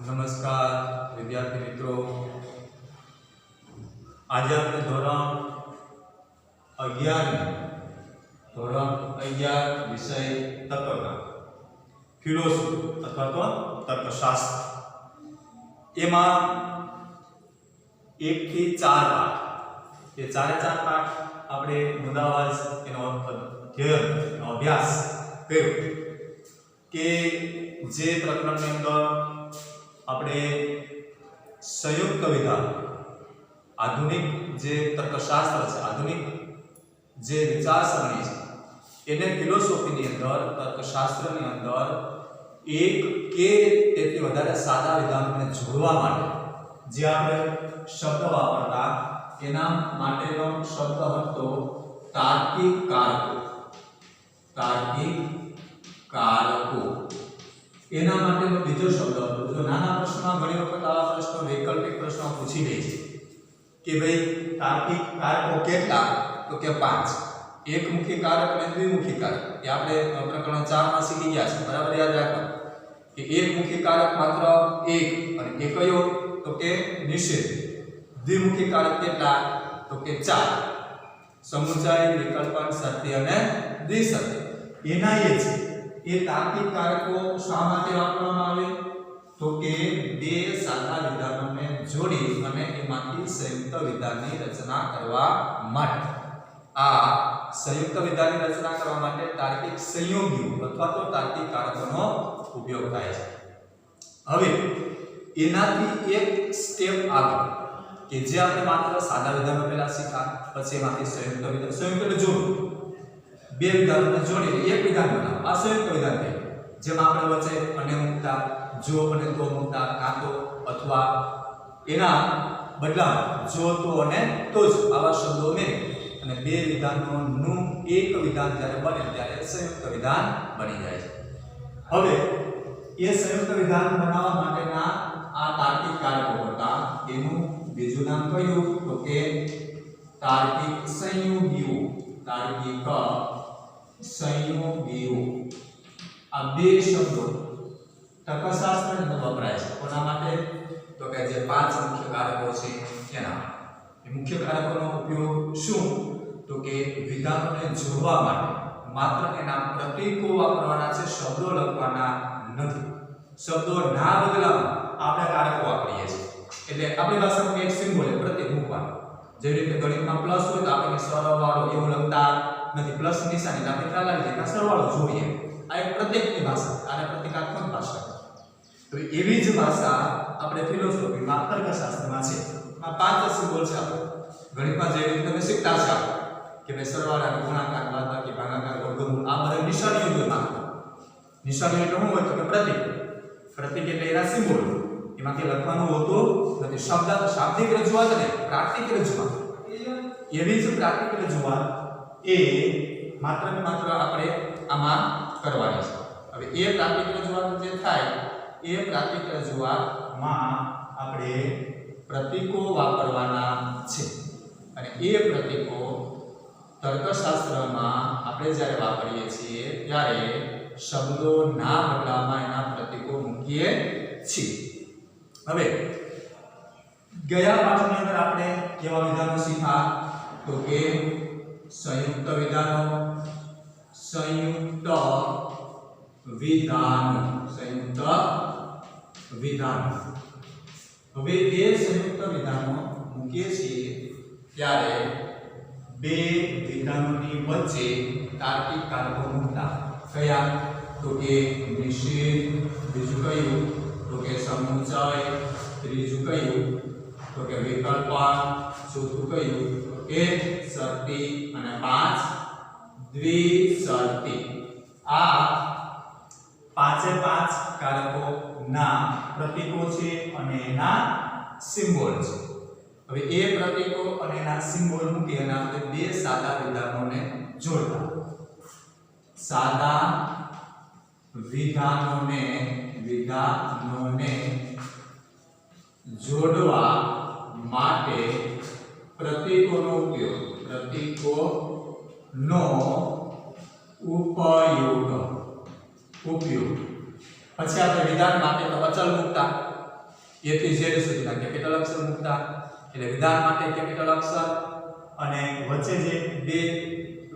નમસ્કાર વિદ્યાર્થી મિત્રો, આજે આપણે ધોરણ 11 વિષય તત્વજ્ઞાન ફિલોસોફી અથવા તો તર્કશાસ્ત્ર એમાં 1 થી 4 પાઠ એ ચારે ચાર પાઠ આપણે મુદ્દાવાઇઝ એનો અધ્યયન એનો અભ્યાસ કર્યો કે જે પ્રકરણની અંદર આપણે સંયુક્ત વિધાન આધુનિક જે તર્કશાસ્ત્ર છે, આધુનિક જે વિચારસરણી છે એને ફિલોસોફીની અંદર તર્કશાસ્ત્રની અંદર એક કે તેથી વધારે સાદા વિધાનોને જોડવા માટે જે આપણે શબ્દ વાપરતા એના માટેનો શબ્દ હતો તાર્કિક કારકો. તાર્કિક કારકો એના માટેનો બીજો શબ્દ હતો. જો નાના પ્રશ્નમાં ઘણી વખત આવા પ્રશ્નો વૈકલ્પિક પ્રશ્નો પૂછી લે છે કે ભાઈ તાર્કિક કારકો કેટલા, તો કે 5. એકમુખી કારક અને દ્વિમુખી કારક એ આપણે પ્રકરણ 4 માં શીખી ગયા છે, બરાબર યાદ રાખો કે એકમુખી કારક માત્ર એક અને એ કયો, તો કે નિષેધ. દ્વિમુખી કારક કેટલા, તો કે 4. સમુચય, વિકલ્પન, સત્ય અને દ્વિસત્ય એના એ છે. એ તાર્કિક કારકો શા માટે વાપરવામાં આવે, તો કે બે સાદા વિધાનોને જોડી અને એમાંથી સંયુક્ત વિધાનની રચના કરવા માટે. આ સંયુક્ત વિધાનની રચના કરવા માટે તાર્કિક સંયોગીઓ અથવા તો તાર્કિક કારકોનો ઉપયોગ થાય છે. હવે એનાથી એક સ્ટેપ આગળ કે જે આપણે માત્ર સાદા વિધાનો પહેલા શીખ્યા, પછી એમાંથી સંયુક્ત વિધાન, સંયુક્ત એટલે જોડવું, બે વિધાનોને જોડીને એક વિધાન બનાવો, આ સંયુક્ત વિધાન થાય. જેમાં આપણે વચ્ચે અને મૂકતા, જો અને તો મૂકતા, કાં તો અથવા એના બદલામાં જો, તો અને તો જ આવા શબ્દો ઉમેરી અને બે વિધાનોનું એક વિધાન જ્યારે બને ત્યારે સંયુક્ત વિધાન બની જાય છે. હવે એ સંયુક્ત વિધાન બનાવવા માટેના આ તાર્કિક કારકો હતા. એનું બીજું નામ કયું, તો કે તાર્કિક સંયોગીઓ. તાર્કિક સંયોગીઓ આ બે શબ્દો તર્કશાસ્ત્રની અંદર વપરાય છે. કોના માટે, તો કે જે 5 મુખ્ય કારકો છે એના. એ મુખ્ય કારકોનો ઉપયોગ શું, તો કે વિધાનોને જોડવા માટે. માત્ર એના પ્રતીકો વાપરવાના છે, શબ્દો લખવાના નથી. શબ્દો ના બદલાવા આપણે કારકો વાપરીએ છીએ. એટલે આપણી ભાષામાં એક સિમ્બોલ પ્રતીક મૂકવાનું. જેવી રીતે ગણિતમાં પ્લસ હોય તો આપણે સરવાળો એવું લખતા નથી, પ્લસ નિશાની આપણે ખ્યાલ આવી જાય કે સરવાળો જોઈએ. આ એક પ્રતીકની ભાષા, આને પ્રતીકાત્મક ભાષા. તો એવી જ ભાષા આપણે ફિલોસોફીમાં તર્કશાસ્ત્રમાં છે. આ 5 સિમ્બોલ છે. આપણે ગણિતમાં જે રીતે તમે શીખતા છો કે ભાઈ સરવાળા, ગુણાકાર, બાદબાકી, ભાગાકાર, વર્ગમૂળ, આ બધા નિશાનીઓ જો નાખો. નિશાનીઓ એટલે શું હોય, તો કે પ્રતીક. પ્રતીક એટલે એના સિમ્બોલ, એમાંથી લખવાનું હોતું નથી. શાબ્દિક રજૂઆત ને પ્રાકૃતિક રજૂઆત, એવી જ પ્રાકૃતિક રજૂઆત એ માત્ર ને માત્ર આપણે આમાં કરવાની છે. હવે એ પ્રાકૃતિક રજૂઆત જે થાય એ પ્રાકૃતિક રજૂઆતમાં આપણે પ્રતીકો વાપરવાના છે. અને એ પ્રતીકો તર્કશાસ્ત્રમાં આપણે જ્યારે વાપરીએ છીએ ત્યારે શબ્દો ના બદલામાં એના પ્રતીકો મૂકીએ છીએ. હવે ગયા પાઠની અંદર આપણે કેવા વિધાનો શીખ્યા, તો કે સંયુક્ત વિધાનો, સંયુક્ત વિધાનો, સંયુક્ત વિધાનો. હવે એ સંયુક્ત વિધાનો મૂકીએ છીએ ત્યારે બે વિધાનોની વચ્ચે તાર્કિક કારકો મૂકતા. કયા, તો કે નિષેધ, બીજું કયું, તો કે સમુચય, ત્રીજું કયું, તો કે વિકલ્પન, ચોથું કયું, તો કે શરતી, અને 5 દ્વિશરતી. આ 5 કારકો ના પ્રતીકો છે અને એના સિમ્બોલ છે. હવે એ પ્રતીકો અને એના સિમ્બોલ મૂકી અને આપણે બે સાદા વિધાનોને જોડતા. સાદા વિધાનોને જોડવા માટે પ્રતીકોનો ઉપયોગ, પ્રતીકોનો ઉપયોગ. પછી આપણે વિધાન માટે તો અચલ મૂકતા, A થી Z સુધીના કેપિટલ અક્ષર મૂકતા, એટલે વિધાન માટે કેપિટલ અક્ષર અને વચ્ચે જે બે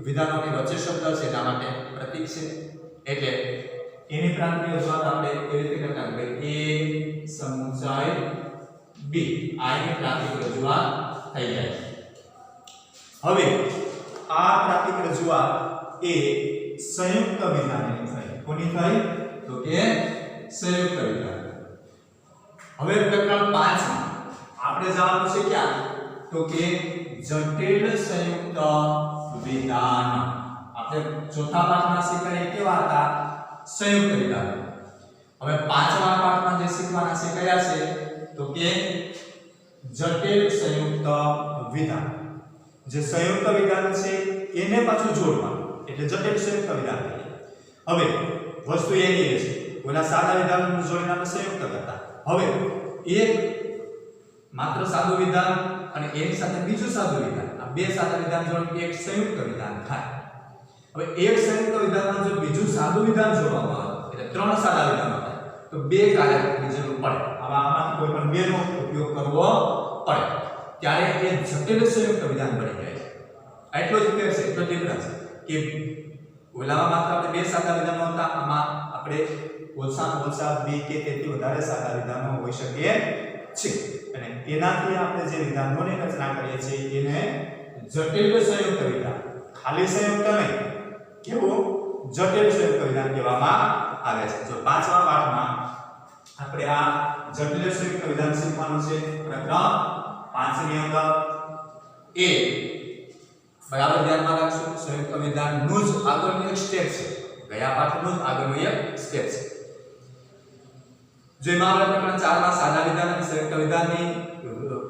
વિધાનોની વચ્ચે શબ્દ છે એના માટે પ્રતીક છે. એટલે એની પ્રાંતીય રજૂઆત આપણે કેવી રીતે કરતા કે A સમુચ્ચય B આ એની પ્રાંતિક રજૂઆત થઈ જાય છે. હવે આ પ્રાંતિક રજૂઆત એ સંયુક્ત વિધાનની થઈ. કોની થઈ? તો કે સંયુક્ત વિધાન. હવે પ્રકરણ 5 માં આપણે જવાનું છે ક્યાં? તો કે જટિલ સંયુક્ત વિધાન. આપણે ચોથા પાઠમાં શીખ્યા કેવા હતા? સંયુક્ત વિધાન. હવે પાંચમા પાઠમાં જે શીખવાના છે કયા છે? તો કે જટિલ સંયુક્ત વિધાન. જે સંયુક્ત વિધાન છે એને પાછું જોડવાનું એટલે જટિલ સંયુક્ત વિધાન. હવે વસ્તુ એની છે ઓલા સાદા વિધાનનું જોડીને આપણે સંયુક્ત કરતા. હવે એક માત્ર સાદું વિધાન અને એની સાથે બીજું સાદું વિધાન, આ બે સાદા વિધાન જોડીને એક સંયુક્ત વિધાન થાય. હવે એક સંયુક્ત વિધાનમાં જો બીજું સાદું વિધાન જોડવામાં આવે એટલે ત્રણ સાદા વિધાનો થાય. તો બે કાર્યની જરૂર પડે. આમાંથી કોઈ પણ બેનો ઉપયોગ કરવો પડે ત્યારે એ જટિલ સંયુક્ત વિધાન બની જાય છે. એટલો જ ફેર છે, એટલો ડિફરન્સ કે ઓલામાં માત્ર આપણે બે સાદા વિધાનો હતા, આમાં આપણે ઓછામાં ઓછા બે કે તેથી વધારે સાદા વિધાનો હોઈ શકે છે. અને એનાથી આપણે જે વિધાનોની રચના કરીએ છીએ એને જટિલ સંયુક્ત વિધાન, ખાલી સંયુક્ત નહીં, કેવું જટિલ સંયુક્ત વિધાન કહેવામાં આવે છે. જો પાંચમા પાઠમાં આપણે આ જટિલ સંયુક્ત વિધાન શીખવાનું છે. પ્રકરણ 5 ની અંદર એ બરાબર ધ્યાનમાં રાખશું. સંયુક્ત વિધાનનું જ આગળનું એક સ્ટેપ છે, ગયા પાઠનું જ આગળનું એક સ્ટેપ છે. જેમાં આપણે પ્રકરણ 4 માં સાદા વિધાન અને સંયુક્ત વિધાનની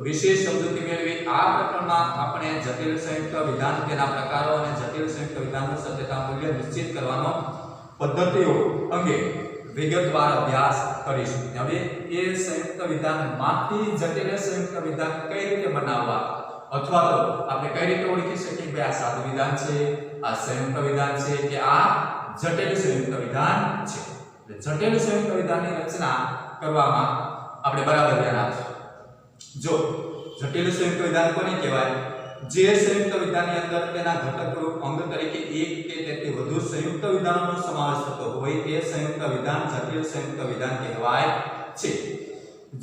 વિશેષ સમજૂતી મેળવી. આ પ્રકરણમાં આપણે જટિલ સંયુક્ત વિધાન, તેના પ્રકારો અને જટિલ સંયુક્ત વિધાનનું સત્યતા મૂલ્ય નિશ્ચિત કરવાનો પદ્ધતિઓ અંગે વિગતવાર અભ્યાસ કરીશું. હવે એ સંયુક્ત વિધાનમાંથી જટિલ સંયુક્ત વિધાન કઈ રીતે બનાવવા અથવા તો આપણે કઈ રીતે ઓળખી શકીએ કે આ સાદું વિધાન છે, આ સંયુક્ત વિધાન છે કે આ જટિલ સંયુક્ત વિધાન છે. જટિલ સંયુક્ત વિધાનની રચના કરવામાં આપણે બરાબર ધ્યાન આપશું. જો જટિલ સંયુક્ત વિધાન કોને કહેવાય? જે સંયુક્ત વિધાનની અંદર તેના ઘટક રૂપ અંગ તરીકે એક કે તેથી વધુ સંયુક્ત વિધાનોનો સમાવેશ થતો હોય તે સંયુક્ત વિધાન જટિલ સંયુક્ત વિધાન કહેવાય છે.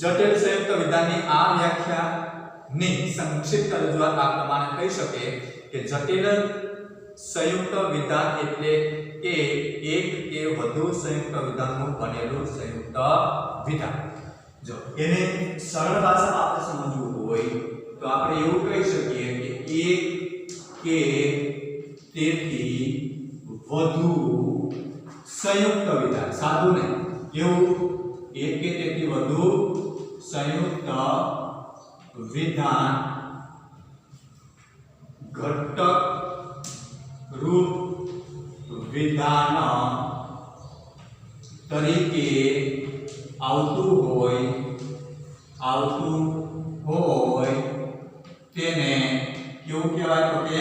જટિલ સંયુક્ત વિધાનની આ વ્યાખ્યાની સંક્ષિપ્ત રજૂઆત આ પ્રમાણે થઈ શકે કે જટિલ સંયુક્ત વિધાન એટલે કે એક કે વધુ સંયુક્ત વિધાનનું બનેલું સંયુક્ત વિધાન. જો એને સરળ ભાષામાં આપણે સમજવું હોય તો આપણે એવું કહી શકીએ કે એક કે તેથી વધુ સંયુક્ત વિધાન, સાદું નહીં, એવું એક કે તેથી વધુ સંયુક્ત વિધાન ઘટક રૂપ વિધાન તરીકે આવતું હોય તેને કેવું કહેવાય? તો કે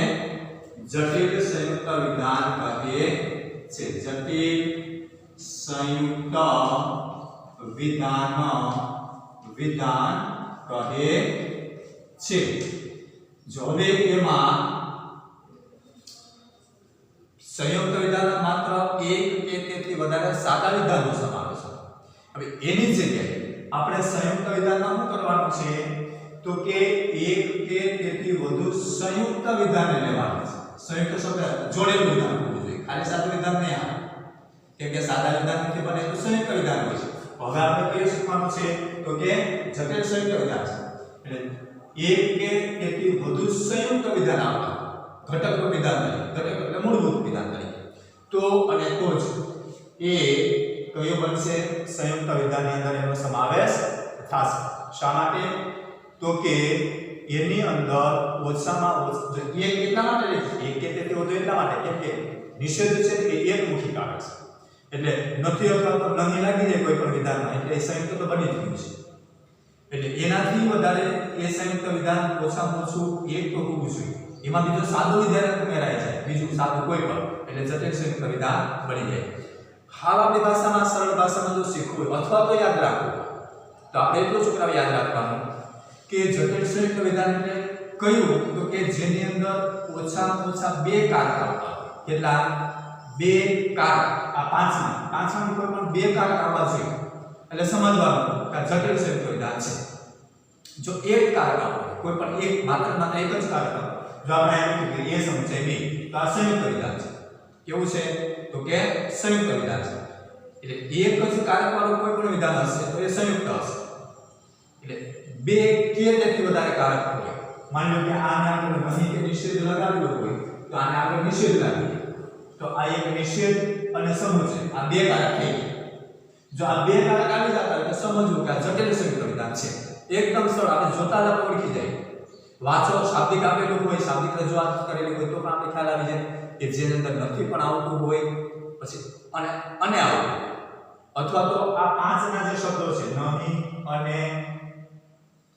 જટિલ સંયુક્ત વિધાન કહે છે. જટિલ સંયુક્ત વિધાન કહે છે. જો હવે એમાં સંયુક્ત વિધાનમાં માત્ર એક કે તેથી વધારે સાદા વિધાનનો સમાવેશ છે. હવે એની જગ્યાએ આપણે સંયુક્ત વિધાનમાં શું કરવાનું છે? તો કે એક કે તેથી વધુ સંયુક્ત વિધાન લેવાનું છે. સંયુક્ત શબ્દ જોડેલું વિધાન હોવું જોઈએ, ખાલી સાદું વિધાન નહીં આવે. કેમ કે સાદા વિધાનથી બને તો સંયુક્ત વિધાન હોય છે. હવે આપણે કયું શીખવાનું છે? તો કે જટિલ સંયુક્ત વિધાન છે. એટલે એક કે તેથી વધુ સંયુક્ત વિધાન આવતા ઘટક વિધાન તરીકે, ઘટક એટલે મૂળભૂત વિધાન તરીકે. તો અને તો જ એ કયો બનશે? સંયુક્ત વિધાનની અંદર એનો સમાવેશ થશે. શા માટે? તો કે એની અંદર ઓછામાં ઓછા એક કેટલા માટે લખી? એક કે તેથી વધુ એટલા માટે કેમ કે નિષેધ છે કે એકમુખી કારક છે. એટલે નથી અથવા તો નહીં લાગી જાય કોઈ પણ વિધાનમાં એટલે એ સંયુક્ત તો બની જ ગયું છે. એટલે એનાથી વધારે એ સંયુક્ત વિધાન ઓછામાં ઓછું એક તો હોવું જોઈએ. એમાં બીજું સાદું વિધાન ઉમેરાય જાય, બીજું સાદું કોઈ પણ, એટલે જટિલ સંયુક્ત વિધાન બની જાય. હાલ આપણી ભાષામાં સરળ ભાષામાં જો શીખવું અથવા તો યાદ રાખવું તો આપણે એટલું છોકરાઓ યાદ રાખવાનું કે જટિલ સંયુક્ત વિધાન એટલે કયું તો કે જેની અંદર ઓછામાં ઓછા બે કારક આવતા હોય. કેટલા? બે કારક. આ પાંચમાંથી કોઈ પણ બે કારક આવવા જોઈએ એટલે સમજવાનું કે આ જટિલ સંયુક્ત વિધાન છે. જો એક કારક આવે કોઈ પણ એક માત્ર એક જ કારક આવે, જો આપણે એમ કીધું કે a સમજાય b તો આ સંયુક્ત વિધાન છે. કેવું છે તો કે સંયુક્ત વિધાન છે. એટલે એક જ કારક વાળું કોઈ પણ વિધાન હશે તો એ સંયુક્ત હશે. એટલે બે કે તેથી વધારે કારક હોય, માની લો કે આને આપણે અહીં કે નિષેધ લગાવેલો હોય તો આને આપણે નિષેધ લાગીએ તો આ એક નિષેધ અને સમૂહ છે. આ બે કારક થઈ ગયા. જો આ બે કારક આવી જતા હોય તો સમજવું કે આ જટિલ સંયુક્ત વિધાન છે. એકદમ સરળ, આપણે જોતા જ આપણે ઓળખી જાય. વાંચો, શાબ્દિક આપેલું હોય, શાબ્દિક રજૂઆત કરેલી હોય તો પણ આપણે ખ્યાલ આવી જાય કે જેની અંદર નથી પણ આવતું હોય પછી અને આવતું, અથવા તો આ પાંચના જે શબ્દો છે નહીં અને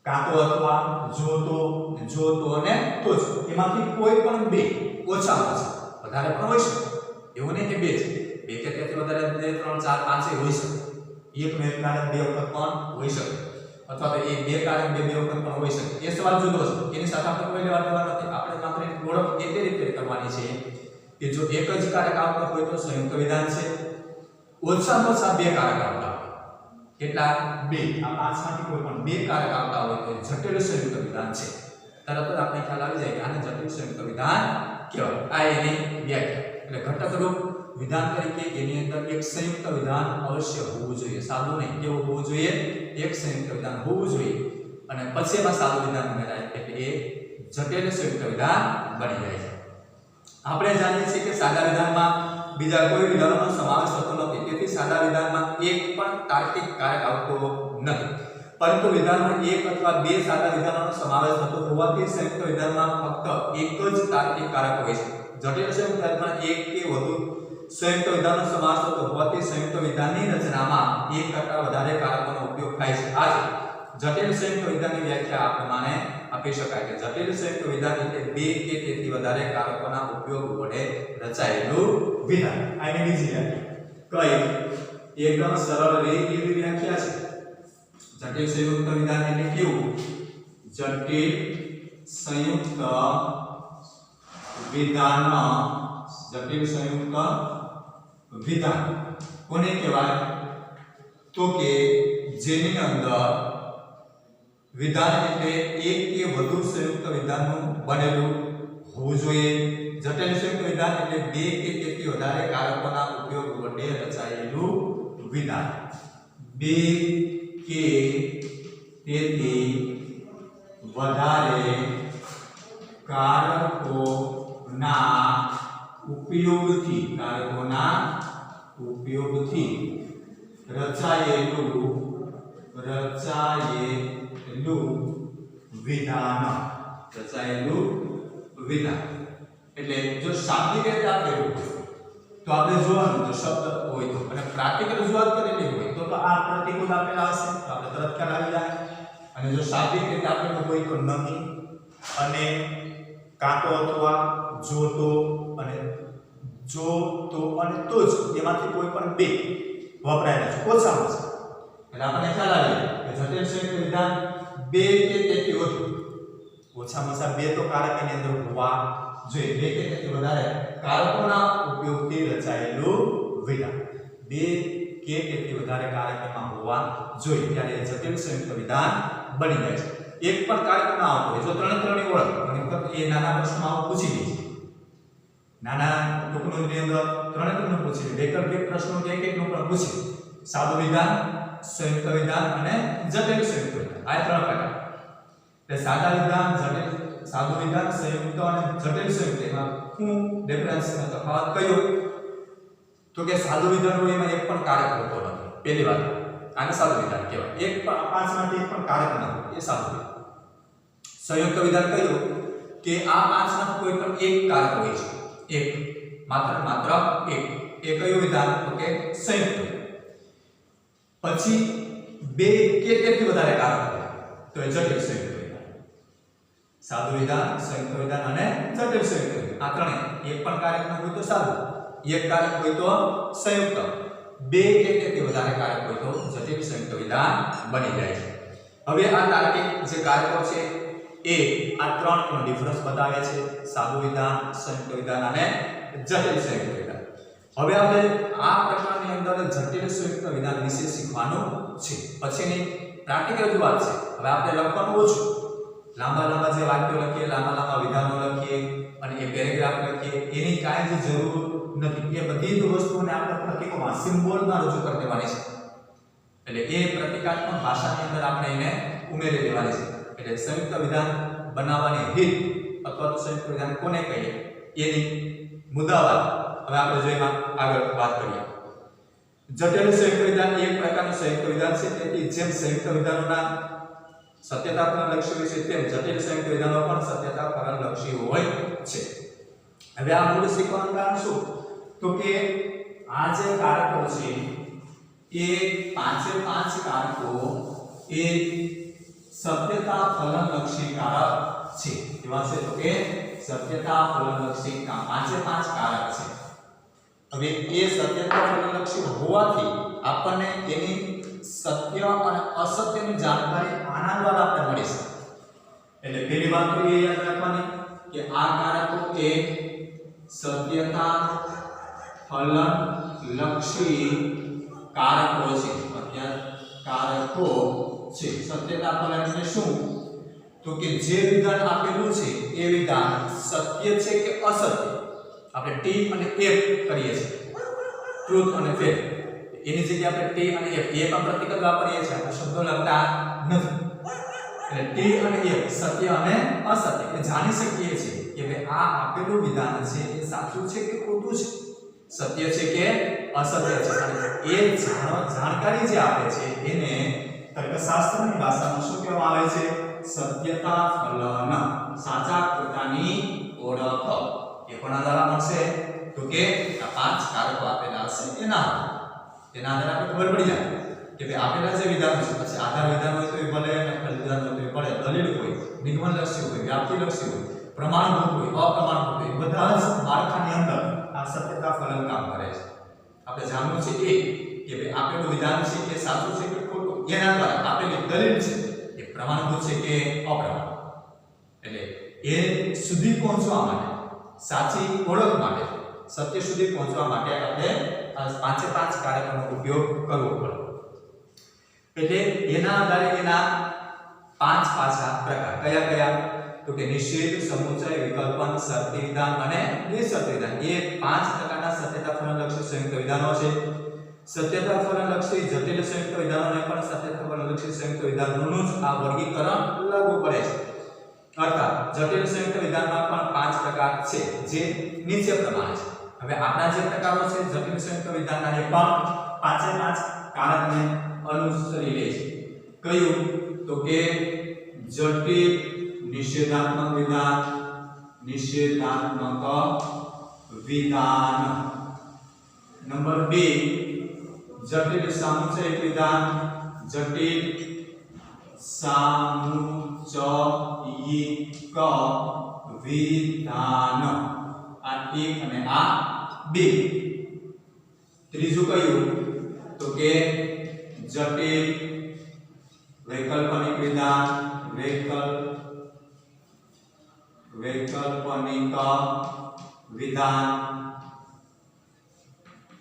કાં તો અથવા જોતો અને તો જ એમાંથી કોઈ પણ બે ઓછામાં ઓછા, વધારે પણ હોઈ શકે. એવું નહીં કે બે છે, બે કે તેથી વધારે 2 3 4 5 હોઈ શકે. એક મેં કારક બે વખત પણ હોઈ શકે, અથવા તો એ બે કારક બે વખત પણ હોઈ શકે. એ સવાલ જુદો છે, એની સાથે આપણે કોઈ લેવા દેવા નથી. આપણે માત્ર એક ઓળખ એ રીતે કરવાની છે કે જો એક જ કારક આવતો હોય તો સંયુક્ત વિધાન છે. ઓછામાં ઓછા બે કારક આવતા હોય, કેટલા? બે. આ પાંચમાંથી કોઈ પણ બે કારક આવતા હોય તો જટિલ સંયુક્ત વિધાન છે. તરત જ આપણે ખ્યાલ આવી જાય કે આને જટિલ સંયુક્ત વિધાન કહેવાય. આ એની વ્યાખ્યા. એટલે ઘટકરૂપ વિધાન તરીકે એની અંદર એક સંયુક્ત વિધાન અવશ્ય હોવું જોઈએ. સાદું નહીં, કેવું હોવું જોઈએ? એક સંયુક્ત વિધાન હોવું જોઈએ અને પછી એમાં સાદું વિધાન ઉમેરાય એટલે એ જટિલ સંયુક્ત વિધાન બની જાય છે. આપણે જાણીએ છીએ કે સાદા વિધાનમાં બીજા કોઈ વિધાનોનો સમાવેશ થતો નથી, તેથી સાદા વિધાનમાં એક પણ તાર્કિક કારક આવતો નથી. પરંતુ વિધાનમાં એક અથવા બે સાદા વિધાનોનો સમાવેશ થતો હોવાથી સંયુક્ત વિધાનમાં ફક્ત એક જ તાર્કિક કારક હોય છે. જટિલ સંયુક્ત વિધાનમાં એક કે વધુ સંયુક્ત વિધાનનો સમાવેશ થતો હોવાથી સંયુક્ત વિધાનની રચનામાં એક કરતા વધારે કારકોનો ઉપયોગ થાય છે. આથી જટિલ સંયુક્ત વિધાનની વ્યાખ્યા આ પ્રમાણે આપી શકાય કે જટિલ સંયુક્ત વિધાન એટલે બે કે તેથી વધારે કારકોના ઉપયોગ વડે રચાયેલું વિધાન. આની બીજી વ્યાખ્યા કઈ? એકદમ સરળ એવી વ્યાખ્યા છે. જટિલ સંયુક્ત વિધાન એટલે કેવું? જટિલ સંયુક્ત વિધાન. જટિલ સંયુક્ત વિધાન કોને કહેવાય? તો કે જેની અંદર વિધાન એટલે એક કે વધુ સંયુક્ત વિધાનનું બનેલું હોવું જોઈએ. જટિલ સંયુક્ત વિધાન એટલે બે કે તેથી વધારે કારકોના ઉપયોગ વડે રચાયેલું વિધાન. બે કે તેથી વધારે કારકોના ઉપયોગથી રચાયેલું વિધાન. એટલે જો શાબ્દિક રીતે આપેલું તો આપણે જોવાનું તો શબ્દ હોય તો, અને પ્રાતિક રજૂઆત કરેલી હોય તો આ પ્રતિકૂળ આપેલા હશે તો આપણે તરત ખ્યાલ આવી જાય. અને જો શાબ્દિક રીતે આપેલું હોય તો નહીં અને કાં તો અથવા જોતો અને તો જ એમાંથી કોઈ પણ બે વપરાયેલા છે ઓછામાં ઓછા. એટલે આપણને ખ્યાલ આવી કે જટિલ સંયુક્ત વિધાન બે કે તેથી વધુ, ઓછામાં ઓછા બે તો કારક એની અંદર હોવા જોઈએ. બે કે તેથી વધારે કારકોના ઉપયોગથી રચાયેલું વિધાન. બે કે તેથી વધારે કારક એમાં હોવા જોઈએ ત્યારે જટિલ સંયુક્ત વિધાન બની જાય છે. એક પણ કારક ના આવતો હોય જો ત્રણેની ઓળખ ઘણી વખત એ નાના પ્રશ્નમાં આવું પૂછી લે છે. નાના ટુકડોની અંદર ત્રણે પૂછી લે. વૈકલ્પિક પ્રશ્નો કે એકનું પણ પૂછી લે. સાદું વિધાન, સંયુક્ત વિધાન અને જટિલ સંયુક્ત વિધાન. આ ત્રણ પ્રકાર. એટલે સાદા વિધાન, સાદું વિધાન, સંયુક્ત અને જટિલ સંયુક્ત એમાં શું ડિફરન્સ તફાવત કયો? તો કે સાદું વિધાન હોય એમાં એક પણ કારક હોતો નથી. પહેલી વાત આને સાદું વિધાન કહેવાય. એક પણ પાંચમાંથી એક પણ કારક ન હોય એ સાદું વિધાન. સંયુક્ત વિધાન કયું કે આ પાંચમાંથી કોઈ પણ એક કારક હોય છે. એક માત્ર એક. એ કયું વિધાન? તો કે સંયુક્ત. પછી બે કે તેથી વધારે કારક હોય તો એ જટિલ સંયુક્ત વિધાન. સાદું વિધાન, સંયુક્ત વિધાન અને જટિલ સંયુક્ત વિધાન. આ ત્રણે એક પણ કારક ન હોય તો સાદું, એક કારક હોય તો સંયુક્ત, બે કે તેથી વધારે કારક હોય તો જટિલ સંયુક્ત વિધાન બની જાય છે। હવે આ તાર્કિક જે કારકો છે એ આ ત્રણનો ડિફરન્સ બતાવે છે, સાદું વિધાન, સંયુક્ત વિધાન અને જટિલ સંયુક્ત વિધાન। હવે આપણે આ પ્રકરણની અંદર જટિલ સંયુક્ત વિધાન વિશે શીખવાનું છે। પછીની પ્રેક્ટિકલ રજૂઆત છે। હવે આપણે લખવાનું ઓછું, લાંબા જે વાક્યો લખીએ, લાંબા વિધાનો લખીએ અને એ પેરેગ્રાફ લખીએ, એની કાંઈ જ જરૂર નથી। એ બધી જ વસ્તુઓને આપણે પ્રતીકોમાં, સિમ્બોલમાં રજૂ કરી દેવાની છે। એટલે એ પ્રતીકાત્મક ભાષાની અંદર આપણે એને ઉમેરી દેવાની છે। એટલે સંયુક્ત વિધાન બનાવવાની રીત અથવા તો સંયુક્ત વિધાન કોને કહીએ એની મુદ્દાવાર હવે આપણે જોઈમાં આગળ વાત કરીએ। જટિલ સંયુક્ત વિધાન એક પ્રકારનું સંયુક્ત વિધાન છે। તેથી જેમ સંયુક્ત વિધાનોના સત્યતા ફલનલક્ષી હોય છે તેમ જટિલ સંયુક્ત વિધાનો પણ સત્યતા ફલનલક્ષી હોય છે। હવે આ મૂળ શીખવાનું કારણ શું? તો કે આ જે કારકો છે એ પાંચે પાંચ કારકો એ સત્યતા ફલનલક્ષી કારક છે। કેવા છે? તો કે સત્યતા ફલનલક્ષી પાંચે પાંચ કારક છે। હવે એ સત્યતા ફલનલક્ષી હોવાથી આપણને એની સત્ય અને અસત્યની જાણકારી આના દ્વારા આપણે મળી છે। એટલે પહેલી વાત તો એ યાદ રાખવાની કે આ કારકો એ સત્યતા ફલનલક્ષી કારકો છે। કારકો છે। સત્યતા ફલન એટલે શું? તો કે જે વિધાન આપેલું છે એ વિધાન સત્ય છે કે અસત્ય, આપણે ટી અને એફ કરીએ છીએ, ટ્રુથ અને ફેર। એની જગ્યાએ આપણે ટી અને એફ એ પણ પ્રતીક વાપરીએ છીએ, આપણે શબ્દો લખતા નથી। એટલે ટી અને એફ સત્ય અને અસત્ય એ જાણી શકીએ છીએ કે ભાઈ આ આપેલું વિધાન છે એ સાચું છે કે ખોટું છે, સત્ય છે કે અસત્ય છે। અને એ જાણકારી જે આપે છે એને તર્કશાસ્ત્રની ભાષામાં શું કહેવામાં આવે છે? સત્યતા ફલન, સાચા ખોટાની ઓળખ। એ કોના દ્વારા મળશે? તો કે આ પાંચ કારકો આપેલા હશે એના આધારે આપણે ખબર પડી જાય કે ભાઈ આપેલા જે વિધાનો છે, પછી આધાર વિધાન હોય તો એ ભલે, નકલ વિધાન હોય તો એ ભલે, દલીલ હોય, નિગમનલક્ષી હોય, વ્યાપ્તિલક્ષી હોય, પ્રમાણભૂત હોય, અપ્રમાણભૂત હોય, બધા જ માળખાની અંદર આ સત્યતા ફલન કામ કરે છે। આપણે જાણવું છે કે ભાઈ આપેલું વિધાન છે એ સાચું છે કે ખોટું, એના દ્વારા આપેલી દલીલ છે એ પ્રમાણભૂત છે કે અપ્રમાણભૂત। એટલે એ સુધી પહોંચવા માટે, સાચી ઓળખ માટે, સત્ય સુધી પહોંચવા માટે આપણે આ પાંચે પાંચ કારકોનો ઉપયોગ કરવો પડે। એટલે એના આધારે એના પાંચ પાછા પ્રકાર કયા? તો કે નિષેધ, સમુચય, વિકલ્પન, શરતી વિધાન અને નિશર્ત વિધાન। એ પાંચ પ્રકારના સત્યતા ફલનલક્ષી સંયુક્ત વિધાનો છે। સત્યતા ફલનલક્ષી જટિલ સંયુક્ત વિધાનોને પણ સત્યતા ફલનલક્ષી સંયુક્ત વિધાનોનું જ આ વર્ગીકરણ લાગુ પડે છે। અર્થાત જટિલ સંયુક્ત વિધાનમાં પણ પાંચ પ્રકાર છે જે નીચે પ્રમાણે છે। હવે આપણા જે પ્રકારો છે જટિલ સંયુક્ત વિધાનના એ પણ પાંચે પાંચ કારકને અનુસરી લે છે। કયું? તો કે જટિલ નિષેધાત્મક વિધાન, નંબર 2 જટિલ સામુચયિક વિધાન, જટિલ સામુચયિક વિધાન, આ 1 અને આ 2। ત્રીજું કયું? તો કે જટિલ વૈકલ્પિક વિધાન, વૈકલ્પિક વિધાન।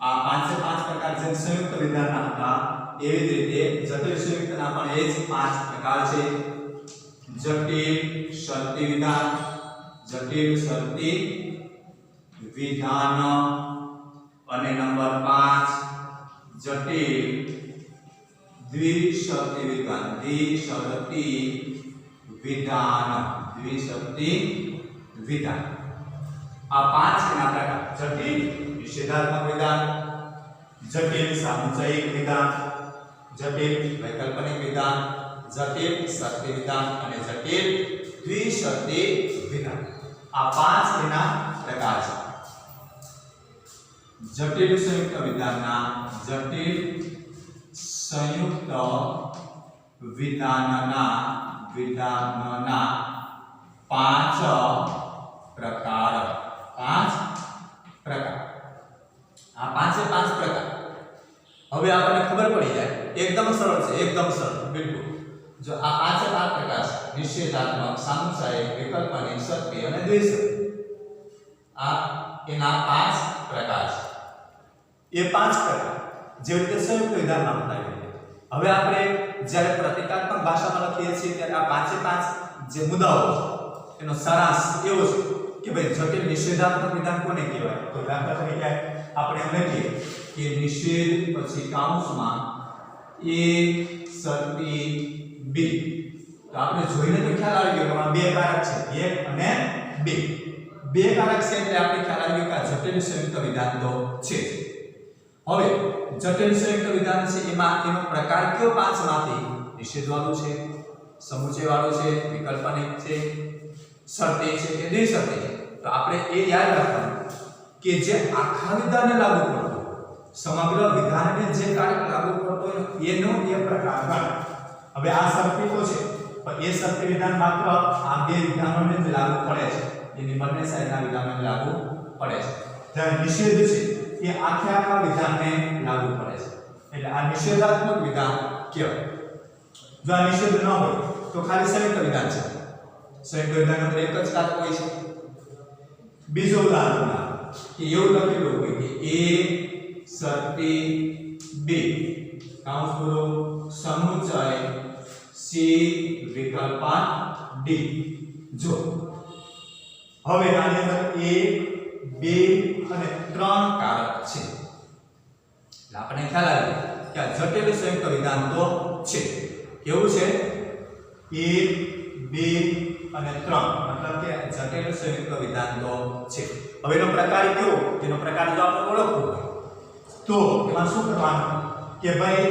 આ પાંચે પાંચ પ્રકાર જે સંયુક્ત વિધાનના હતા એવી જ રીતે જટિલ સંયુક્તના પણ એ જ પાંચ પ્રકાર છે। જટિલ શરતી વિધાન, જટિલ શરતી વિધાન અને નંબર 5 જટિલ દ્વિશરતી વિધાન, દ્વિશરતી વિધાન। આ પાંચ એના પ્રકાર: જટિલ નિષેધાત્મક વિધાન, જટિલ સામુચયિક વિધાન, જટિલ વૈકલ્પિક વિધાન, જટિલ શરતી વિધાન અને જટિલ દ્વિશરતી વિધાન। આ પાંચ એના પ્રકાર છે। જટિલ સંયુક્ત વિધાનના પાંચ પ્રકાર। આ પાંચે પાંચ પ્રકાર હવે આપણને ખબર પડી જાય એકદમ સરળ છે, એકદમ સરળ બિલકુલ. જો આ પાંચે પાંચ પ્રકાર છે નિષેધાત્મક, સામુસાયિક, વિકલ્પનિક, શક્તિ અને દ્વિશક્તિ. આ એના પાંચ પ્રકાર છે. એ પાંચ પ્રકાર જેવી રીતે સંયુક્ત વિધાનમાં બતાવી. હવે આપણે જ્યારે પ્રતીકાત્મક ભાષામાં લખીએ છીએ ત્યારે આ પાંચે પાંચ જે મુદ્દાઓ છે એનો સારાંશ એવો છે કે ભાઈ જટિલ નિષેધાત્મક વિધાન કોને કહેવાય? તો દાખલા તરીકે આપણે એમ લખીએ કે નિષેધ પછી કૌંસમાં a શરતી b. તો આપણે જોઈને તો ખ્યાલ આવી ગયો કે આ બે કારક છે, એક અને બે. બે કારક છે એટલે આપણે ખ્યાલ આવી ગયો કે આ જટિલ સંયુક્ત વિધાન તો છે. હવે જટિલ સંયુક્ત વિધાન છે એમાં એનો પ્રકાર કયો? પાંચમાંથી નિષેધ વાળું છે, સમુચય વાળું છે, વિકલ્પનિક છે, શરતી છે કે દ્વિશક્તિ છે. તો આપણે એ યાદ રાખવાનું કે જે આખા વિધાનને લાગુ પડતો સમગ્ર વિધાનને જે કારક લાગુ પડતો એનો એ પ્રકાર ગણ. હવે આ શરતી તો છે પણ એ શરતી વિધાન માત્ર આ બે વિધાનોને જ લાગુ પડે છે, એની બંને સાઈડના વિધાનોને લાગુ પડે છે. જ્યારે નિષેધ છે એ આખા વિધાનને લાગુ પડે છે, એટલે આ નિષેધાત્મક વિધાન કહેવાય. જો આ નિષેધ ન હોય તો ખાલી સંયુક્ત વિધાન છે. સંયુક્ત વિધાન અંદર એક જ કારક હોય છે. બીજો ઉદાહરણ કે એવું લખેલું હોય કે a શરતી b કૌંસ પૂરો સમુચય c વિકલ્પન d. જો હવે આની અંદર 1 2 અને 3 કારક છે એટલે આપણે ખ્યાલ આવે કે આ જટિલ સંયુક્ત વિધાન તો છે. કેવું છે? 1 2 અને 3 મતલબ કે જટિલ સંયુક્ત વિધાન તો છે. હવે એનો પ્રકાર કયો? એનો પ્રકાર જો આપણે ઓળખવો હોય તો એમાં શું કરવાનું કે ભાઈ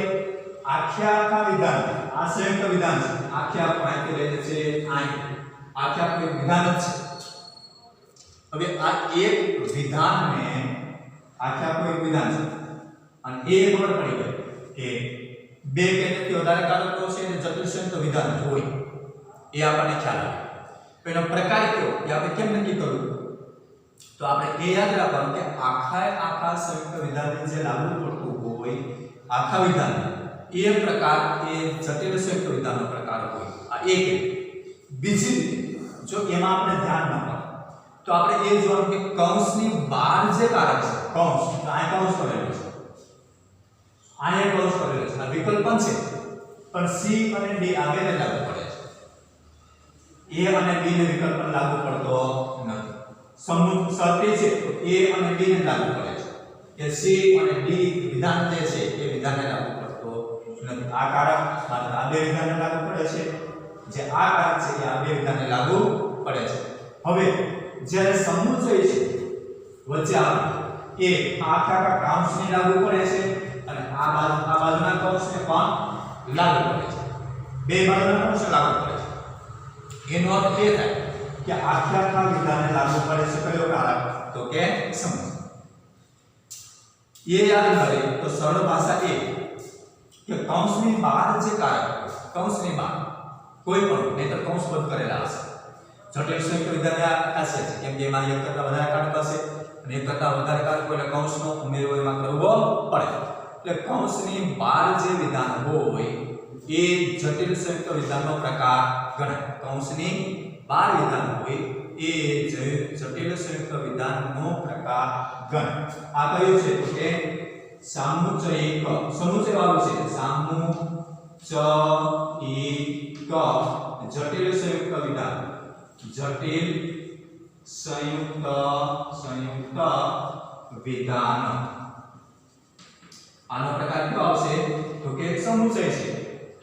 આખા વિધાન, આ સંયુક્ત વિધાન છે, આખા અહીંથી લઈને છે આખા કોઈ વિધાન જ છે. હવે આ એક વિધાનને આખા કોઈ વિધાન છે અને એ ખબર પડી ગઈ કે બે કે તેથી વધારે કારકો છે અને જટિલ સંયુક્ત વિધાન હોય એ આપણને ખ્યાલ આવે. તો એનો પ્રકાર કયો એ આપણે કેમ નક્કી કરવું? તો આપણે એ યાદ રાખવાનું કે આખા સંયુક્ત વિધાનને જે લાગુ પડતું હોય આખા વિધાન એ પ્રકાર એ જટિલ સંયુક્ત વિધાનનો પ્રકાર હોય. આ એક. બીજી જો એમાં આપણે ધ્યાન ન આપીએ તો આપણે એ જોવાનું કે કૌંસની બહાર જે કારક છે, કૌંસ તો આ કૌંસ કરેલું છે, આ કૌંસ કરેલું છે, આ વિકલ્પન છે પણ c અને d આ બેને લાગુ પડે છે. a અને b ને વિકલ્પન લાગુ પડતો નથી. શરતી છે તો a અને b ને લાગુ પડે છે. એ c અને d વિધાન જે છે એ વિધાનને લાગુ પડતો નથી. આ કારક માત્ર આ બે વિધાનને લાગુ પડે છે, જે આ કારક છે એ આ બે વિધાનને લાગુ પડે છે. હવે જ્યારે સમુચય છે વચ્ચે આવે એ આખા કૌંસને લાગુ પડે છે અને આ બાજુના કૌંસને પણ લાગુ પડે છે. બે બાજુના કૌંસને લાગુ પડે છે. એનો અર્થ એ થાય કે આખા વિધાનને લાગુ પડે છે કયો કારક? તો કે સમુચય. એ યાદ કરે તો સરળ ભાષા એ કે કૌંસની બહાર જે કારક, કૌંસની બહાર કોઈ પણ નહીતર કૌંસ બંધ કરેલા હશે. જટિલ સંયુક્ત વિધાન આ ખાસિયત છે કેમ કે એમાં એક કરતા વધારે કારક હશે અને એક કરતા વધારે કારક એટલે કૌંસનો ઉમેરો એમાં કરવો પડે. એટલે કૌંસની બહાર જે વિધાન હોય એ જટિલ સંયુક્ત વિધાનનો પ્રકાર ગણાય. કૌંસની બહાર વિધાન હોય એ જટિલ સંયુક્ત વિધાનનો પ્રકાર ગણાય. આ કયું છે તો કે સામુચયિક, સમુચય વાળું છે, સામુચયિક જટિલ સંયુક્ત વિધાન. જટિલ સંયુક્ત વિધાન. આનો પ્રકાર કયો આવશે તો કે સમુચય છે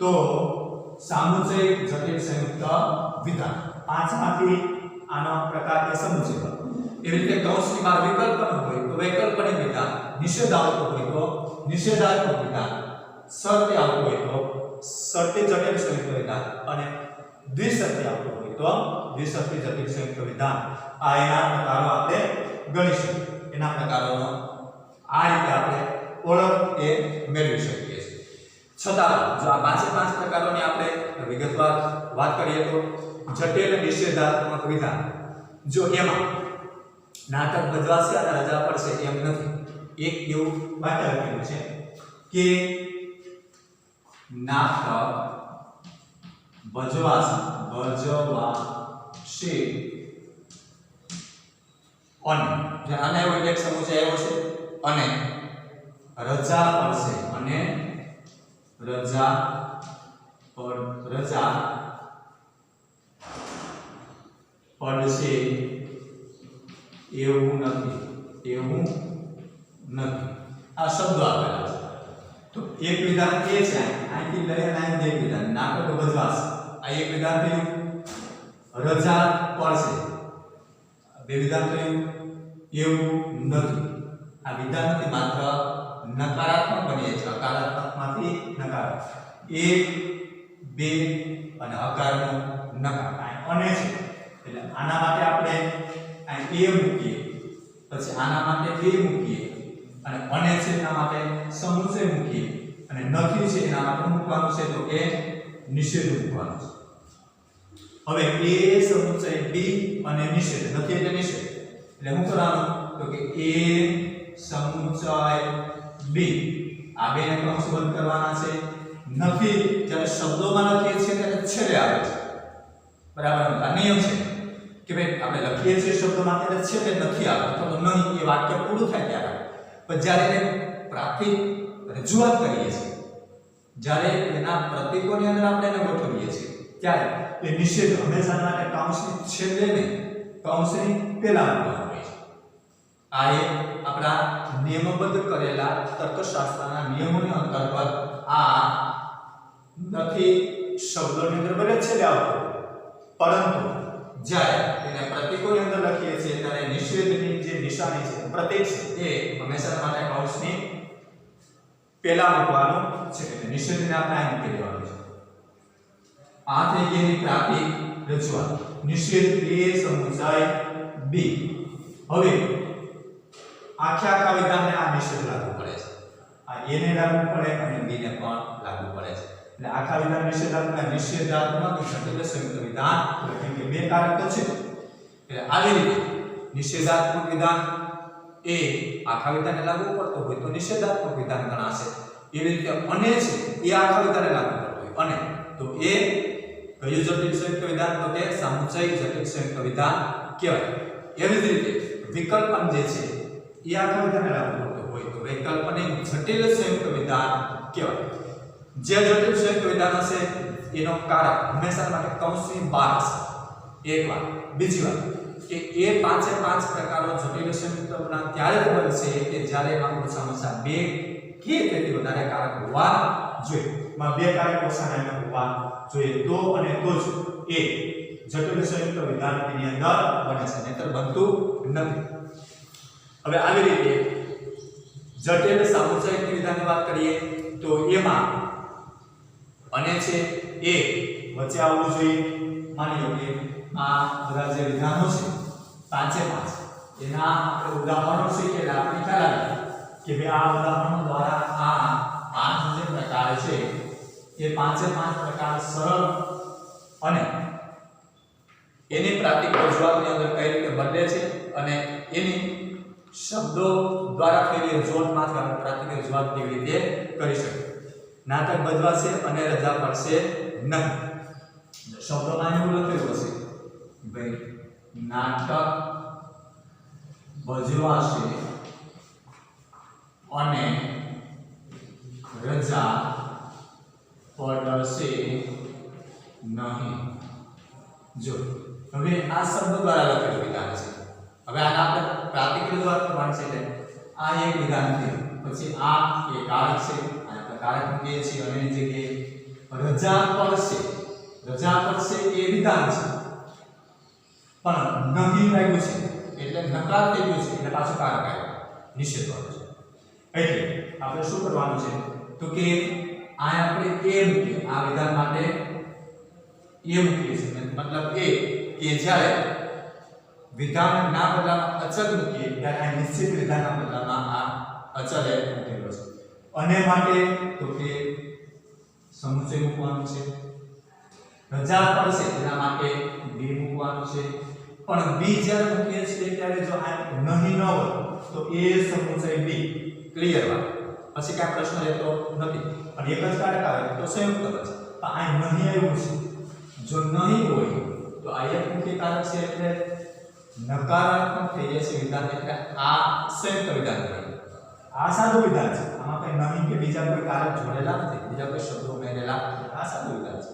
તો સામુચયિક જટિલ સંયુક્ત વિધાન. પાંચમાંથી આનો પ્રકાર કે સમુચય. એવી રીતે કૌંસની બહાર વિકલ્પન હોય તો વૈકલ્પનિક વિધાન, નિષેધ આવતો હોય તો નિષેધાત્મક વિધાન, શરતી આવતો હોય તો શરતી જટિલ સંયુક્ત વિધાન અને દ્વિશક્તિ આવતો હોય તો દ્વિશક્તિ જટિલ સંયુક્ત વિધાન. આ એના પ્રકારો આપણે ગણીશું. એના પ્રકારોનો આ રીતે આપણે ઓળખ એ મેળવી શકીએ છીએ. છતાં જો આ પાંચે પાંચ પ્રકારોની આપણે વિગતવાર વાત કરીએ તો જટિલ નિષેધાત્મક વિધાન જો એમાં નાટક ભજવાશે અને રજા પડશે એમ નથી. એક એવું વાક્ય લખેલું છે કે નાટક ભજવાશે અને જે આને એવો એક સમુચય આવ્યો છે અને રજા પડશે અને રજા પડશે એવું નથી આ શબ્દો આપેલા છે તો એક વિધાન એ છે અહીંથી લઈને અહીં એક વિધાન નાટક ભજવાશે આ એક વિધાન થયું રજા પડશે બે વિધાન થયું એવું નથી આ વિધાન નથી માત્ર નકારાત્મક બની છે હકારાત્મકમાંથી નકાર એક બે અને હકારનો નકાર અને છે એટલે આના માટે આપણે અહીં એ મૂકીએ પછી આના માટે બે મૂકીએ અને છે એના માટે સમુચય મૂકીએ અને નથી છે એના માટે મૂકવાનું છે તો કે નિષેધ મૂકવાનું છે હવે એ સમુચય બી અને નિષેધ નથી એટલે નિષેધ એટલે શું કરવાનું તો કે એ સમુચય બી આ બેને કૌંસ બંધ કરવાના છે નથી જ્યારે શબ્દોમાં લખીએ છીએ ત્યારે છેલ્લે આવે છે બરાબર આ નિયમ છે કે ભાઈ આપણે લખીએ છીએ શબ્દોમાં ત્યારે છેલ્લે નથી આવે અથવા તો નહીં એ વાક્ય પૂરું થાય ત્યારે પણ જ્યારે એને પ્રાથમિક રજૂઆત કરીએ છીએ જ્યારે એના પ્રતીકોની અંદર આપણે એને ગોઠવીએ છીએ ત્યારે એ નિષેધ હંમેશા માટે કૌંસની છેલ્લે નહીં કૌંસની પહેલા મૂકવાનું હોય છે આ એક આપણા નિયમબદ્ધ કરેલા તર્કશાસ્ત્રના નિયમોની અંતર્ગત આ નથી શબ્દોની અંદર ભલે છેલ્લે આવતો પરંતુ જ્યારે એને પ્રતીકોની અંદર લખીએ છીએ ત્યારે નિષેધની જે નિશાની છે પ્રતીક છે એ હંમેશા માટે કૌંસની પહેલા મૂકવાનું છે એટલે નિષેધને આપણે અહીં મૂકી દેવાનું છે આ થઈ ગઈ એની પ્રાથમિક રજૂઆત નિષેધ એ સમુચય બી હવે આખા વિધાનને આ નિષેધ લાગુ પડે છે આ એ ને લાગુ પડે અને બી ને પણ લાગુ પડે છે એટલે આખા વિધાન નિષેધાત્મક જટિલ સંયુક્ત વિધાન કેમ કે બે કારક તો છે એટલે આવી રીતે નિષેધાત્મક વિધાન એ આખા વિધાનને લાગુ પડતો હોય તો નિષેધાત્મક વિધાન ગણાશે એવી રીતે અને છે એ આખા વિધાનને લાગુ પડતો હોય અને તો એ કયું જટિલ સંયુક્ત વિધાન તો તે સમુચય જટિલ સંયુક્ત વિધાન કહેવાય એવી જ રીતે વિકલ્પન જે છે એ આખા વિધાનને લાગુ પડતો હોય તો વૈકલ્પનિક જટિલ સંયુક્ત વિધાન કહેવાય જે જટિલ સંયુક્ત વિધાન હશે એનો કારક હંમેશા માટે કૌંસની બહાર હશે એક વાત બીજી વાત કે એ પાંચે પાંચ પ્રકારો જટિલ સંયુક્ત વિધાન ત્યારે જ બનશે કે જ્યારે એમાં ઓછામાં બે કે તેથી વધારે કારક હોવા જોઈએ માં બે કારક ઓછાના હોવા જોઈએ તો અને તો જ એ જટિલ સંયુક્ત વિધાન ની અંદર બને છે નહીતર બનતું નથી હવે આવી રીતે જટિલ સામુદાયિક વિધાનની વાત કરીએ તો એમાં અને છે એ વચ્ચે આવવું જોઈએ માની લો કે આ બધા જે વિધાનો છે પાંચે પાંચ એના આપણે ઉદાહરણો શીખેલા આપણે ખ્યાલ આવે કે ભાઈ આ ઉદાહરણો દ્વારા આ પાંચ જે પ્રકાર છે એ પાંચે પાંચ પ્રકાર સરળ અને એની પ્રાતિક રજૂઆતની અંદર કઈ રીતે બદલે છે અને એની શબ્દો દ્વારા થયેલી રજૂઆતમાંથી આપણે પ્રાતિક રજૂઆત કેવી રીતે કરી શકીએ નાટક ભજવાશે અને રજા પડશે નહીં શબ્દોમાં એવું લખેલું હશે ભાઈ નાટક ભજવાશે અને રજા પડશે નહીં જો હવે આ શબ્દ દ્વારા લખેલું વિધાન છે હવે આના આપણે પ્રાતિક રજૂઆત કરવાની છે એટલે આ એક વિધાન છે પછી આ એક કારક છે કારક મૂકીએ છીએ અને એની જગ્યાએ રજા પડશે એ વિધાન છે પણ નહીં લાગ્યું છે એટલે નકાર થઈ ગયું છે એટલે પાછું કારક આવ્યું નિષેધ વાળું છે એટલે આપણે શું કરવાનું છે તો કે આ આપણે એ મૂકીએ આ વિધાન માટે એ મૂકીએ છીએ મતલબ એ કે જ્યારે વિધાન ના બદલામાં અચલ મૂકીએ ત્યારે આ નિશ્ચિત વિધાનના બદલામાં આ અચલ એ મૂકેલો છે અને માટે તો કે સમુચય મૂકવાનું છે રજા પડશે એના માટે બી મૂકવાનું છે પણ બી જ્યારે મૂકીએ છીએ ત્યારે જો આ નહીં ન હોય તો એ સમુચય બી ક્લિયર વાત પછી કાંઈ પ્રશ્ન રહેતો નથી. પણ એક જ કારક આવે તો સંયુક્ત બનશે. પણ આ નહીં આવ્યું છે. જો નહીં હોય તો આ એકમુખી કારક છે એટલે નકારાત્મક થઈ જશે વિધાન, એટલે આ સંયુક્ત વિધાન કહેવાય. આ સાદું વિધાન છે. આમાં કઈ નહીં કે બીજા કોઈ કારક જોડેલા નથી, બીજા કોઈ શબ્દો ઉમેરેલા નથી. આ સાદું વિધાન છે.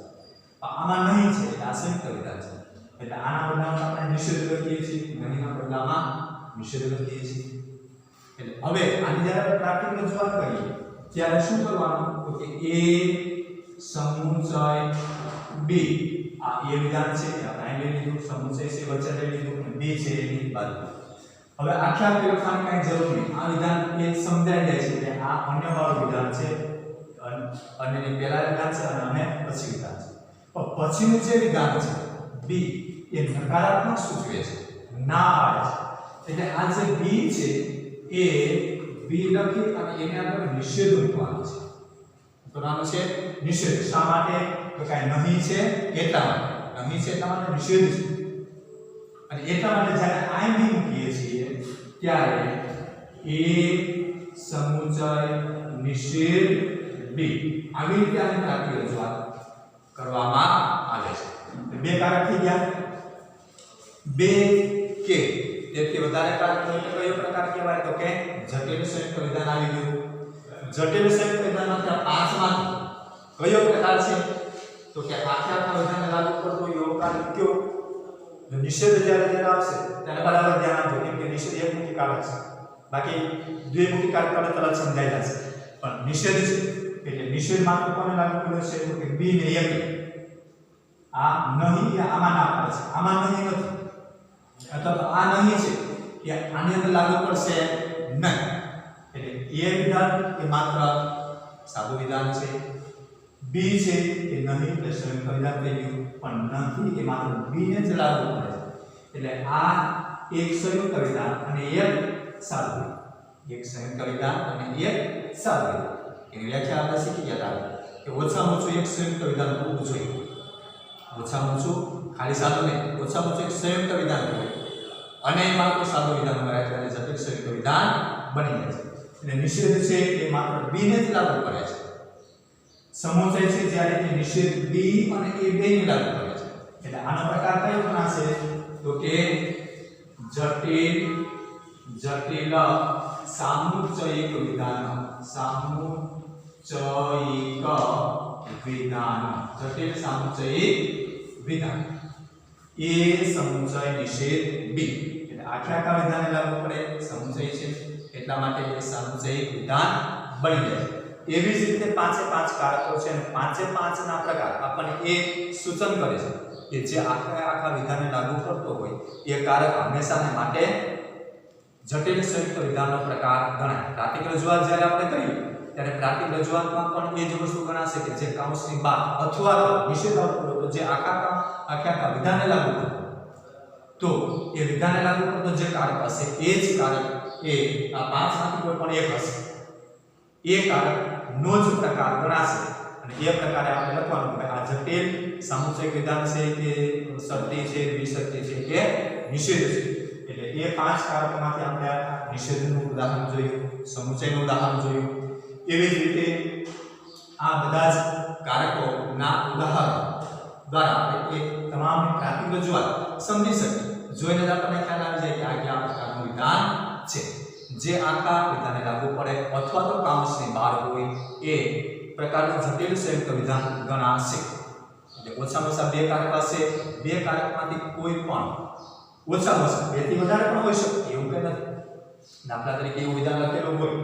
પણ આમાં નહીં છે એટલે આ સંયુક્ત વિધાન છે. એટલે આના બદલામાં આપણે નિષેધ લખીએ છીએ, નહીંના બદલામાં નિષેધ લખીએ છીએ. એટલે હવે આની જ્યારે આપણે પ્રાકૃતિક રજૂઆત કરીએ ત્યારે શું કરવાનું? તો કે a સમુચય b, આ a વિધાન છે આપણે અહીં લઈ લીધું, સમુચય છે વચ્ચે લઈ લીધું અને b છે એની બાજુ. હવે આખા લખવાની કાંઈ જરૂર નહીં. આ વિધાન એ સમજાઈ જાય છે કે આ અન્ય વાળું વિધાન છે, અન્યની પહેલા વિધાન છે અને અમે પછી વિધાન છે. પણ પછીનું જે વિધાન છે b એ નકારાત્મક સૂચવે છે, ના આવે છે. એટલે આ જે b છે એ b લખી અને એને આગળ નિષેધ મૂકવાનો છે. તો નામ છે નિષેધ. શા માટે? તો કાંઈ નહીં છે એટલા માટે. નહીં છે એટલા માટે નિષેધ છે. અને એટલા માટે જ્યારે આ નહીં મૂકીએ છીએ ત્યારે a સમુચય નિષેધ b આવી રીતે આની પ્રાકૃતિક રજૂઆત કરવામાં આવે છે. બે કારક થઈ ગયા. બે કે તેથી વધારે કારક હોય તો કયો પ્રકાર કહેવાય? તો કે જટિલ સંયુક્ત વિધાન આવી ગયું. જટિલ સંયુક્ત વિધાનમાંથી આ પાંચમાંથી કયો પ્રકાર છે? તો કે આખા વિધાનને લાગુ કરતો એવો કારક કયો? જો નિષેધ જ્યારે આવશે ત્યારે બરાબર ધ્યાન આપજો, કેમ કે નિષેધ એકમુખી કારક છે. બાકી દ્વિમુખી કારક તરત સમજાઈ જશે. પણ નિષેધ છે એટલે નિષેધ માત્ર કોને લાગુ કર્યો છે? તો કે b ને એક. આ નહીં આમાં ના પડે છે, આમાં નહીં નથી, અથવા આ નહીં છે કે આની અંદર લાગુ પડશે નહીં. એટલે a વિધાન એ માત્ર સાદું વિધાન છે, b છે એ નહીં એટલે સંયુક્ત વિધાન થઈ ગયું. પણ નથી એ માત્ર b ને જ લાગુ પડે છે. એટલે આ એક સંયુક્ત વિધાન અને એક સાદું વિધાન. એક સંયુક્ત વિધાન અને એક સાદું વિધાન. એની વ્યાખ્યા આપણે શીખી ગયા હતા કે ઓછામાં ઓછું એક સંયુક્ત વિધાન હોવું જોઈએ. ઓછામાં ઓછું ખાલી સાદું નહીં, ઓછામાં ઓછું એક સંયુક્ત વિધાન હોય અને એમાં કોઈ સાદું વિધાન ઉમેરાય ત્યારે જટિલ સંયુક્ત વિધાન બની જાય છે. એટલે નિષેધ છે એ માત્ર b ને જ લાગુ પડે છે. સમુચય છે જ્યારે એ નિષેધ b અને a બે ને લાગુ પડે છે. એટલે આનો પ્રકાર કયો ગણાશે? તો કે જટિલ સામુચયિક વિધાન. સામુચયિક વિધાન, જટિલ સામુચયિક વિધાન. a સમુચય નિષેધ b એટલે આખા વિધાનને લાગુ પડે, સમુચય છે એટલા માટે એ સામુચયિક વિધાન બની જાય છે. એવી જ રીતે પાંચે પાંચ કારકો છે અને પાંચે પાંચના પ્રકાર આપણને એ સૂચન કરે છે કે જે આખા વિધાનને લાગુ કરતો હોય એ કારક હંમેશા માટે જટિલ સંયુક્ત વિધાનનો પ્રકાર ગણાય. પ્રાકૃતિક રજૂઆત જ્યારે આપણે કરીએ ત્યારે પ્રાકૃતિક રજૂઆતમાં પણ એ જ વસ્તુ ગણાશે કે જે કૌંસની બહાર અથવા તો નિષેધ આવતો જે આખા વિધાનને લાગુ કરતો, તો એ વિધાનને લાગુ કરતો જે કારક હશે એ જ કારક એ આ પાંચમાંથી કોઈ પણ એક હશે. એ કારક નો જ પ્રકાર ગણાશે અને એ પ્રકારે આપણે લખવાનું કે આ જટિલ સામુચયિક વિધાન છે કે શરતી છે, વિશરતી છે કે નિષેધ છે. એટલે એ પાંચ કારકોમાંથી આપણે નિષેધનું ઉદાહરણ જોયું, સમુચયનું ઉદાહરણ જોયું. એવી જ રીતે આ બધા જ કારકોના ઉદાહરણ દ્વારા આપણે એ તમામની પ્રાથમિક રજૂઆત સમજી શકીએ. જોઈને જ આપણને ખ્યાલ આવી જાય કે આ કયા પ્રકારનું વિધાન છે જે આખા વિધાનને લાગુ પડે અથવા તો કૌંસની બહાર હોય એ પ્રકારનું જટિલ સંયુક્ત વિધાન ગણાશે. એટલે ઓછામાં ઓછા બે કારક હશે, બે કારકમાંથી કોઈ પણ ઓછામાં ઓછા બે થી વધારે પણ હોઈ શકે એવું કંઈ નથી. દાખલા તરીકે એવું વિધાન લખેલું હોય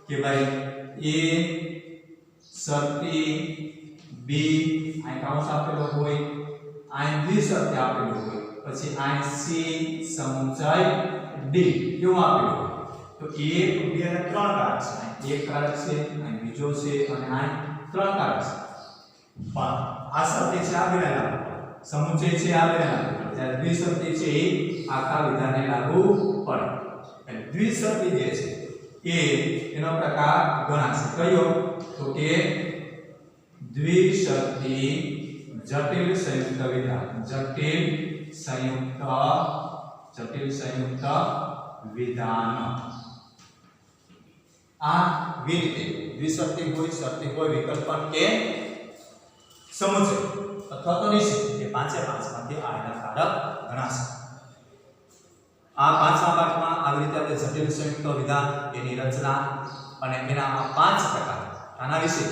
કે ભાઈ a શરતી b અહીં કૌંસ આપેલો હોય, અહીં દ્વિશરતી આપેલું હોય, પછી અહીં c સમુચય d એવું આપેલું હોય. તો 1 2 અને 3 કારક છે. એક કારક છે, અહીં બીજો છે અને અહીં 3 કારક છે. પણ આ શરતી છે આ બેને લાગુ પડે, સમુચય છે આ બેને લાગુ પડે, જ્યારે દ્વિશરતી છે એ આખા વિધાનને લાગુ પડે. એટલે દ્વિશરતી જે છે એ એનો પ્રકાર ગણાશે. કયો? તો કે દ્વિશરતી જટિલ સંયુક્ત વિધાન. જટિલ સંયુક્ત વિધાન. આ રીતે દ્વિશર્તી હોય, શર્તી હોય, વિકલ્પન કે સમુચય અથવા તો નિશ્ચિત એ પાંચે પાંચમાંથી આ એના કારક ગણાશે. આ પાંચમા પાઠમાં આવી રીતે આપણે જટિલ સંયુક્ત વિધાન, એની રચના અને એના આ 5 પ્રકાર આના વિશે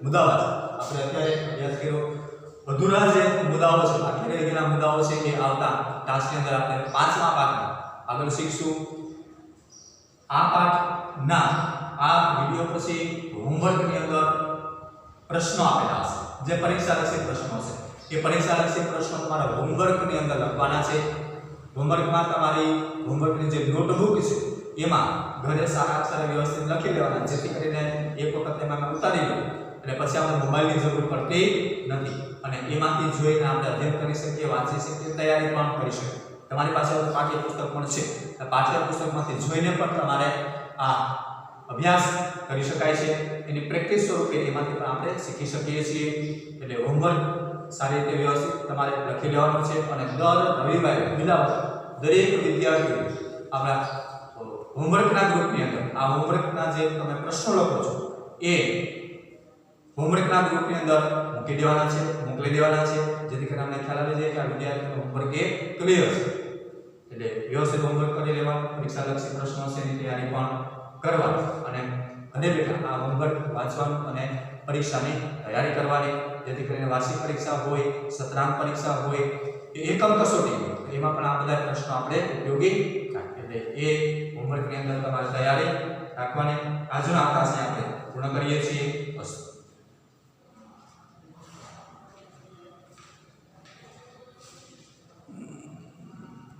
મુદ્દાવાર આપણે અત્યારે અભ્યાસ કર્યો. અધૂરા જે મુદ્દાઓ છે, બાકી રહી ગયેલા મુદ્દાઓ છે એ આવતા ટાસ્કની અંદર આપણે પાંચમા પાઠમાં આગળ શીખશું. આ પાઠના આ વિડિયો પછી હોમવર્કની અંદર પ્રશ્નો આપેલા હશે, જે પરીક્ષાલક્ષી પ્રશ્નો છે. એ પરીક્ષાલક્ષી પ્રશ્નો તમારા હોમવર્કની અંદર લખવાના છે. હોમવર્કમાં તમારી હોમવર્કની જે નોટબુક છે એમાં ઘરે સારા અક્ષરે વ્યવસ્થિત લખી લેવાના, જેથી કરીને એક વખત એમાં ઉતારી લો એટલે પછી આપણે મોબાઈલની જરૂર પડતી નથી અને એમાંથી જોઈને આપણે અધ્યયન કરી શકીએ, વાંચી શકીએ, તૈયારી પણ કરી શકીએ. તમારી પાસે પાઠ્યપુસ્તક પણ છે, પાઠ્યપુસ્તકમાંથી જોઈને પણ તમારે આ અભ્યાસ કરી શકાય છે. એની પ્રેક્ટિસ સ્વરૂપે એમાંથી પણ આપણે શીખી શકીએ છીએ. એટલે હોમવર્ક સારી રીતે વ્યવસ્થિત તમારે લખી લેવાનું છે અને દર રવિવારે દરેક વિદ્યાર્થીઓ આપણા હોમવર્કના ગ્રુપની અંદર આ હોમવર્કના જે તમે પ્રશ્નો લખો છો એ હોમવર્કના ગ્રુપની અંદર મૂકી દેવાના છે, મોકલી દેવાના છે, જેથી કરીને અમને ખ્યાલ આવી જાય કે આ વિદ્યાર્થીનું હોમવર્ક એ ક્લિયર છે. એટલે વ્યવસ્થિત હોમવર્ક કરી લેવાનું, પરીક્ષાલક્ષી પ્રશ્નો છે એની તૈયારી પણ કરવાની અને ઘરે બેઠા આ હોમવર્ક વાંચવાનું અને પરીક્ષાની તૈયારી કરવાની, જેથી કરીને વાર્ષિક પરીક્ષા હોય, સત્રાંત પરીક્ષા હોય, એકમ કસોટી હોય, એમાં પણ આ બધા પ્રશ્નો આપણે ઉપયોગી થાય. એટલે એ હોમવર્કની અંદર તમારે તૈયારી રાખવાની. આજના અભ્યાસને આપણે પૂર્ણ કરીએ છીએ.